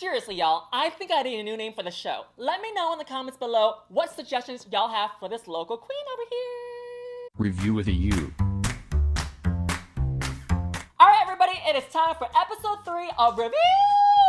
Seriously, y'all, I think I need a new name for the show. Let me know in the comments below what suggestions y'all have for this local queen over here. Review with a U. Alright everybody, it is time for episode 3 of Review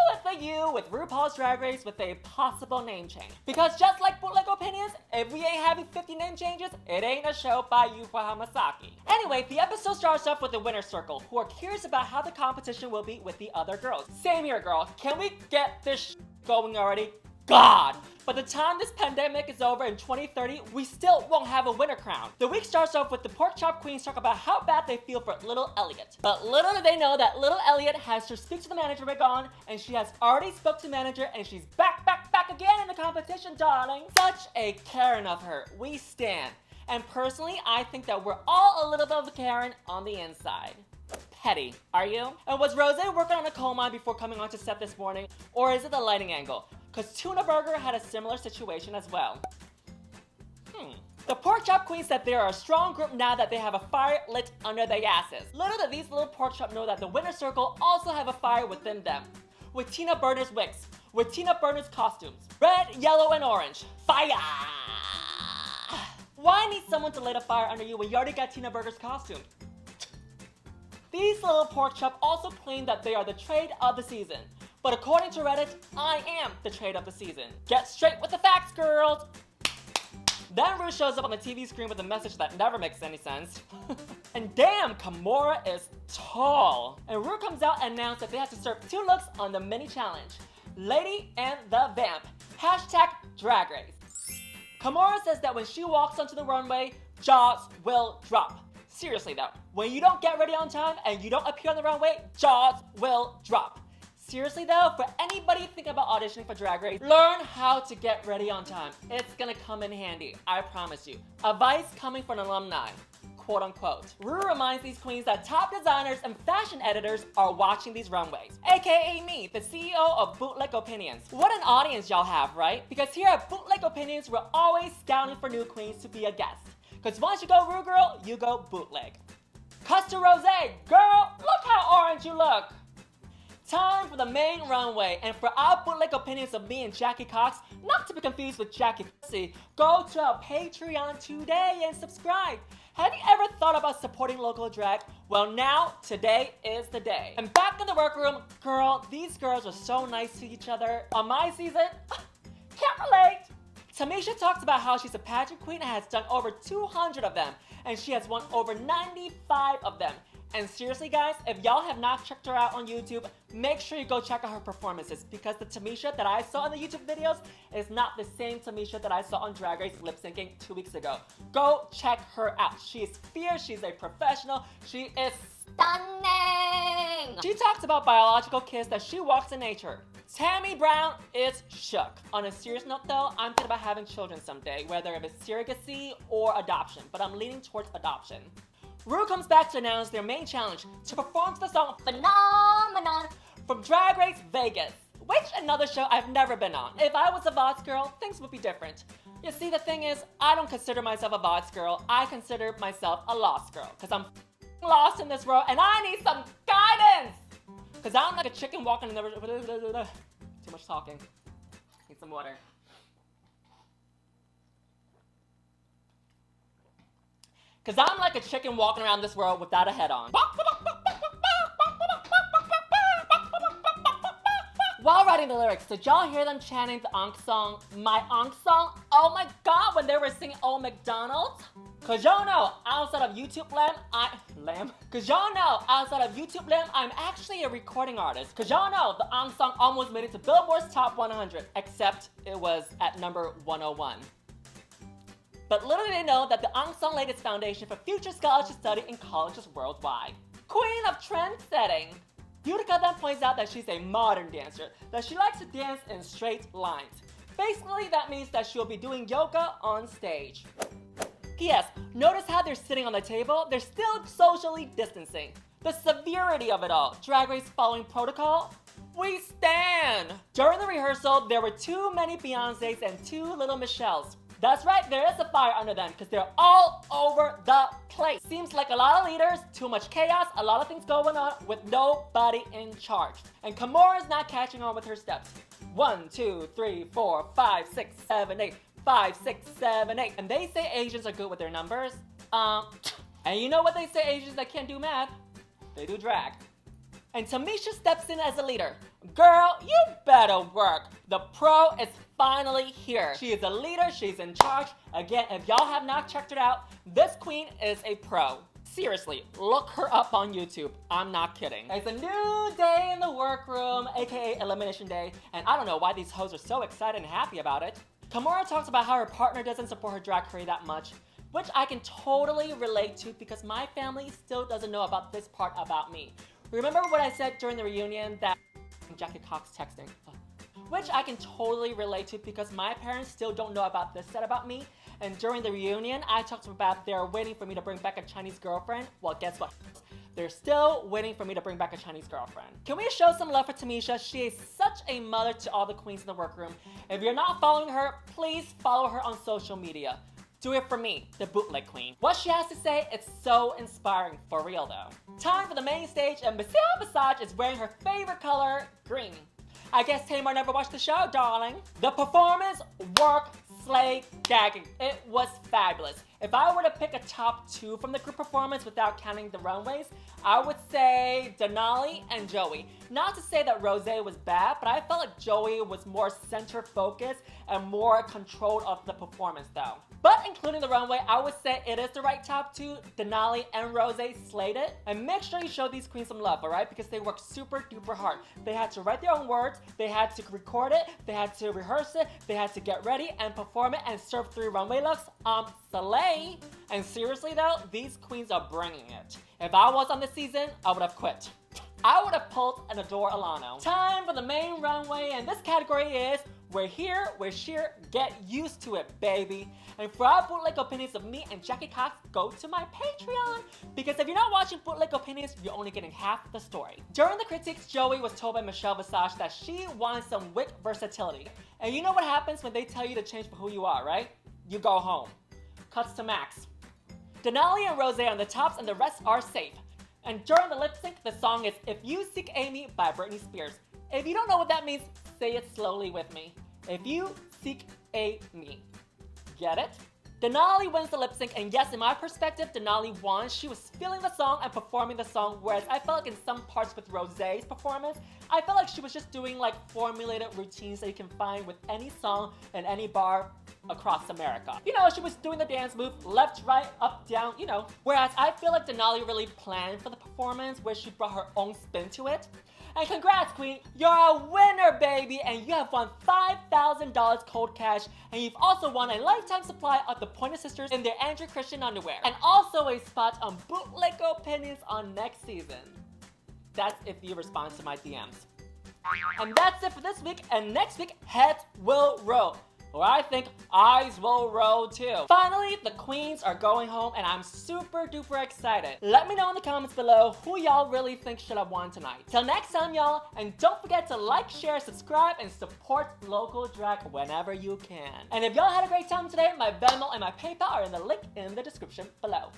with a U with RuPaul's Drag Race with a possible name change. Because just like Bootleg Opinions, if we ain't having 50 name changes, it ain't a show by Yuhua Hamasaki. Anyway, the episode starts off with the winner's circle, who are curious about how the competition will be with the other girls. Same here, girl. Can we get this going already? God! By the time this pandemic is over in 2030, we still won't have a winner crown. The week starts off with the pork chop queens talk about how bad they feel for little Elliott. But little do they know that little Elliott has her speak to the manager wig on, and she has already spoke to the manager, and she's back again in the competition, darling. Such a Karen of her. We stan. And personally, I think that we're all a little bit of a Karen on the inside. Petty, are you? And was Rosé working on a coal mine before coming on to set this morning? Or is it the lighting angle? Because Tuna Burger had a similar situation as well. The pork chop queen said they are a strong group now that they have a fire lit under their asses. Little did these little pork chop know that the winner circle also have a fire within them. With Tina Burner's wigs, with Tina Burner's costumes. Red, yellow, and orange. Fire! Why need someone to light a fire under you when you already got Tina Burner's costume? These little pork chop also claim that they are the trade of the season. But according to Reddit, I am the trade of the season. Get straight with the facts, girls! Then Ru shows up on the TV screen with a message that never makes any sense. And damn, Kahmora is tall. And Ru comes out and announced that they have to serve 2 looks on the mini challenge. Lady and the Vamp. Hashtag Drag Race. Kahmora says that when she walks onto the runway, jaws will drop. Seriously though, when you don't get ready on time and you don't appear on the runway, jaws will drop. Seriously though, for anybody thinking about auditioning for Drag Race, learn how to get ready on time. It's gonna come in handy, I promise you. Advice coming from an alumni, quote unquote. Ru reminds these queens that top designers and fashion editors are watching these runways. AKA me, the CEO of Bootleg Opinions. What an audience y'all have, right? Because here at Bootleg Opinions, we're always scouting for new queens to be a guest. Because once you go Ru girl, you go bootleg. Cuss to Rosé, girl, look how orange you look. Time for the main runway, and for our Bootleg Opinions of me and Jackie Cox, not to be confused with Jackie Pussy, go to our Patreon today and subscribe. Have you ever thought about supporting local drag? Well now, today is the day. And back in the workroom, girl, these girls are so nice to each other. On my season, can't relate. Tamisha talks about how she's a pageant queen and has done over 200 of them, and she has won over 95 of them. And seriously guys, if y'all have not checked her out on YouTube, make sure you go check out her performances, because the Tamisha that I saw in the YouTube videos is not the same Tamisha that I saw on Drag Race lip syncing 2 weeks ago. Go check her out. She is fierce, she's a professional, she is stunning! She talks about biological kids that she walks in nature. Tammy Brown is shook. On a serious note though, I'm thinking about having children someday, whether it's surrogacy or adoption, but I'm leaning towards adoption. Ru comes back to announce their main challenge, to perform to the song Phenomenon from Drag Race Vegas, which another show I've never been on. If I was a VODs girl, things would be different. You see, the thing is, I don't consider myself a VODs girl, I consider myself a lost girl, because I'm lost in this world and I need some guidance! Because I'm like a chicken walking in the... Too much talking. Need some water. Because I'm like a chicken walking around this world without a head on. While writing the lyrics, did y'all hear them chanting the Ankh song? My Ankh song? Oh my god, when they were singing Old McDonald's? Cause y'all know, outside of YouTube land, I'm actually a recording artist. Cause y'all know, the Ankh song almost made it to Billboard's Top 100, except it was at number 101. But little did they know that the Ankh song laid its foundation for future scholarship study in colleges worldwide. Queen of trend setting. Utica then points out that she's a modern dancer, that she likes to dance in straight lines. Basically, that means that she'll be doing yoga on stage. P.S. Notice how they're sitting on the table? They're still socially distancing. The severity of it all. Drag Race following protocol? We stand! During the rehearsal, there were too many Beyoncés and 2 little Michelles. That's right, there is a fire under them because they're all over the place. Seems like a lot of leaders, too much chaos, a lot of things going on with nobody in charge. And Kahmora's not catching on with her steps. 1, 2, 3, 4, 5, 6, 7, 8. 5, 6, 7, 8. And they say Asians are good with their numbers. And you know what they say Asians that can't do math? They do drag. And Tamisha steps in as a leader. Girl, you better work. The pro is finally here. She is a leader, she's in charge. Again, if y'all have not checked her out, this queen is a pro. Seriously, look her up on YouTube. I'm not kidding. It's a new day in the workroom, aka Elimination Day, and I don't know why these hoes are so excited and happy about it. Kahmora talks about how her partner doesn't support her drag career that much, which I can totally relate to because my family still doesn't know about this part about me. Remember what I said during the reunion that Jackie Cox texting? Which I can totally relate to because my parents still don't know about this set about me. And during the reunion, I talked about they're waiting for me to bring back a Chinese girlfriend. Well, guess what? They're still waiting for me to bring back a Chinese girlfriend. Can we show some love for Tamisha? She is such a mother to all the queens in the workroom. If you're not following her, please follow her on social media. Do it for me, the bootleg queen. What she has to say, it's so inspiring, for real though. Time for the main stage, and Michelle Visage is wearing her favorite color, green. I guess Tamar never watched the show, darling. The performance, work, slay, gagging. It was fabulous. If I were to pick a top 2 from the group performance without counting the runways, I would say Denali and Joey. Not to say that Rosé was bad, but I felt like Joey was more center focused and more controlled of the performance though. But including the runway, I would say it is the right top 2. Denali and Rosé slayed it. And make sure you show these queens some love, alright? Because they worked super duper hard. They had to write their own words, they had to record it, they had to rehearse it, they had to get ready and perform it and serve 3 runway looks. Slay. And seriously though, these queens are bringing it. If I was on this season, I would have quit. I would have pulled an Adore Alano. Time for the main runway, and this category is We're Here, We're Sheer, Get Used to It, baby. And for our bootleg opinions of me and Jackie Cox, go to my Patreon. Because if you're not watching bootleg opinions, you're only getting half the story. During the critiques, Joey was told by Michelle Visage that she wants some wig versatility. And you know what happens when they tell you to change for who you are, right? You go home. Cuts to Max. Denali and Rosé on the tops and the rest are safe. And during the lip sync, the song is If You Seek Amy by Britney Spears. If you don't know what that means, say it slowly with me. If you seek Amy. Get it? Denali wins the lip sync, and yes, in my perspective, Denali won. She was feeling the song and performing the song, whereas I felt like in some parts with Rosé's performance, I felt like she was just doing like formulated routines that you can find with any song and any bar across America. You know, she was doing the dance move, left, right, up, down, you know. Whereas I feel like Denali really planned for the performance where she brought her own spin to it. And congrats, queen, you're a winner, baby, and you have won $5,000 cold cash, and you've also won a lifetime supply of the Pointer Sisters in their Andrew Christian underwear, and also a spot on Bootleg Opinions on next season. That's if you respond to my DMs. And that's it for this week, and next week, heads will roll. Or I think eyes will roll too. Finally, the queens are going home and I'm super duper excited. Let me know in the comments below who y'all really think should have won tonight. Till next time, y'all, and don't forget to like, share, subscribe, and support local drag whenever you can. And if y'all had a great time today, my Venmo and my PayPal are in the link in the description below.